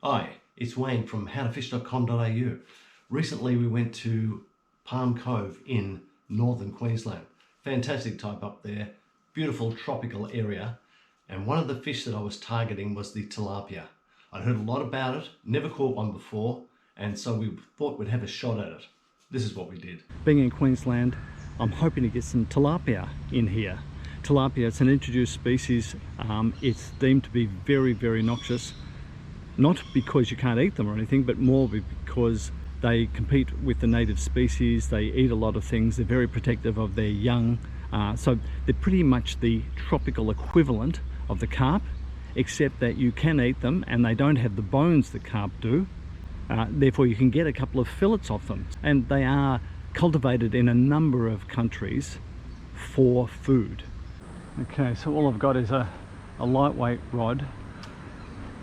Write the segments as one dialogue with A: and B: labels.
A: Hi, it's Wayne from howtofish.com.au. Recently we went to Palm Cove in northern Queensland. Fantastic type up there, beautiful tropical area, and one of the fish that I was targeting was the tilapia. I heard a lot about it, never caught one before, and so we thought we'd have a shot at it. This is what we did.
B: Being in Queensland, I'm hoping to get some tilapia in here. Tilapia, it's an introduced species. It's deemed to be very, very noxious. Not because you can't eat them or anything, but more because they compete with the native species. They eat a lot of things. They're very protective of their young. So they're pretty much the tropical equivalent of the carp, except that you can eat them and they don't have the bones that carp do. Therefore you can get a couple of fillets of them. And they are cultivated in a number of countries for food. Okay, so all I've got is a lightweight rod.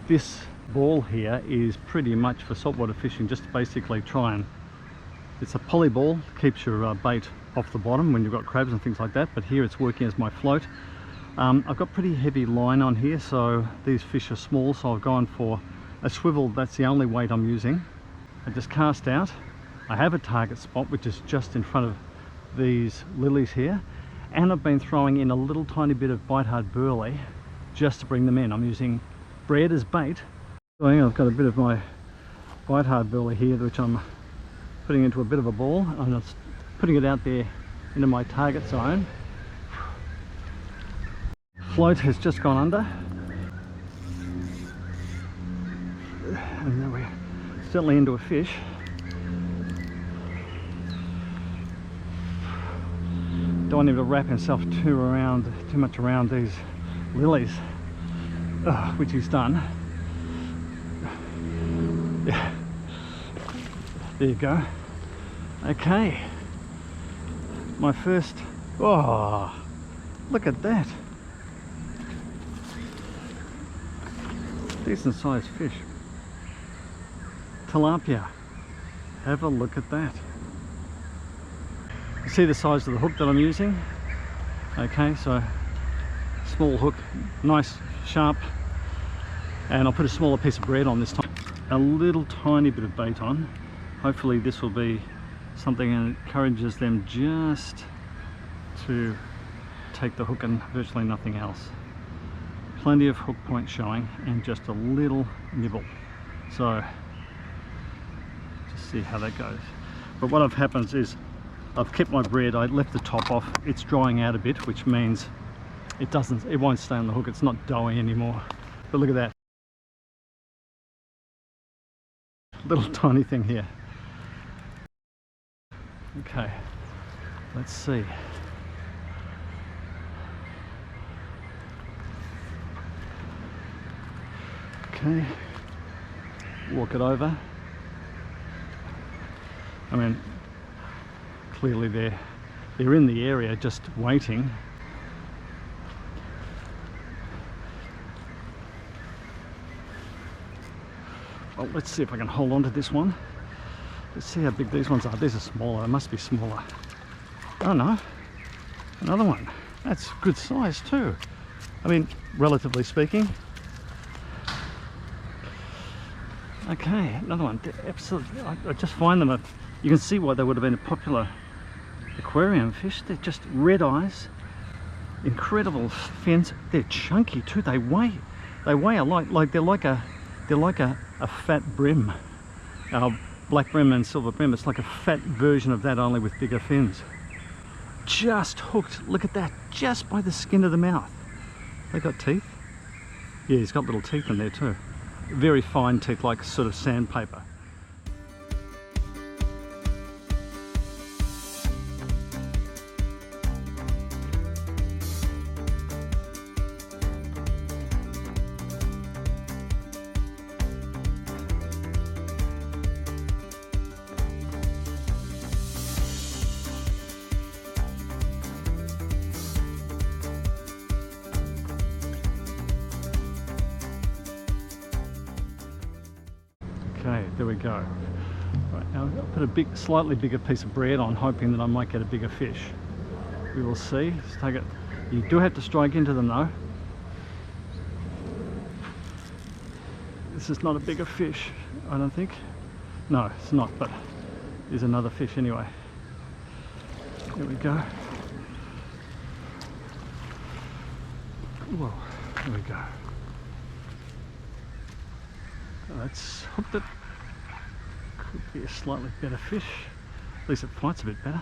B: This ball here is pretty much for saltwater fishing, just to basically try and, it's a poly ball, keeps your bait off the bottom when you've got crabs and things like that, but here it's working as my float. I've got pretty heavy line on here, so these fish are small, so I've gone for a swivel. That's the only weight I'm using. I just cast out. I have a target spot which is just in front of these lilies here, and I've been throwing in a little tiny bit of bite hard burley just to bring them in. I'm using bread as bait. I've got a bit of my bite hard burley here which I'm putting into a bit of a ball. I'm just putting it out there into my target zone. Float has just gone under, and then we're certainly into a fish. Don't want him to wrap himself too much around these lilies, which he's done. Yeah. There you go. Okay, my first, oh, look at that. Decent sized fish. Tilapia. Have a look at that. You see the size of the hook that I'm using? Okay, so small hook, nice, sharp, and I'll put a smaller piece of bread on this time. A little tiny bit of bait on. Hopefully this will be something that encourages them just to take the hook and virtually nothing else. Plenty of hook point showing and just a little nibble. So just see how that goes. But what happens is I've kept my bread, I left the top off. It's drying out a bit, which means it won't stay on the hook. It's not doughy anymore. But look at that. Little tiny thing here. Okay, let's see. Okay, walk it over. I mean, clearly they're in the area just waiting. Well, let's see if I can hold on to this one. Let's see how big these ones are. These are smaller, they must be smaller. Oh no, another one. That's good size too. I mean, relatively speaking. Okay, another one. Absolutely, I just find them, you can see why they would have been a popular aquarium fish. They're just red eyes, incredible fins. They're chunky too. They weigh a lot. Like they're like a fat brim. Black brim and silver brim. It's like a fat version of that, only with bigger fins. Just hooked. Look at that. Just by the skin of the mouth. They got teeth. Yeah, he's got little teeth in there too. Very fine teeth, like sort of sandpaper. Okay, there we go. Right, now I'll put a slightly bigger piece of bread on, hoping that I might get a bigger fish. We will see. Let's take it. You do have to strike into them though. This is not a bigger fish, I don't think. No, it's not, but there's another fish anyway. There we go. Whoa, there we go. That's hooked it. Could be a slightly better fish. At least it fights a bit better.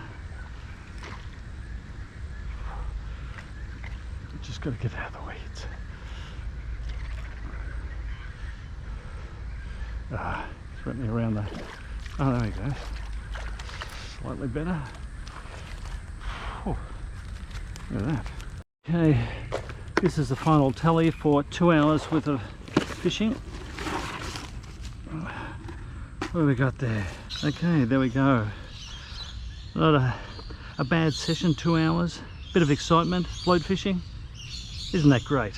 B: Just got to get out of the weeds. It's wrapped me around the... Oh, there we go. Slightly better. Oh, look at that. Okay, this is the final tally for 2 hours worth of fishing. What have we got there? Okay, there we go. Not a bad session, 2 hours. Bit of excitement, float fishing. Isn't that great?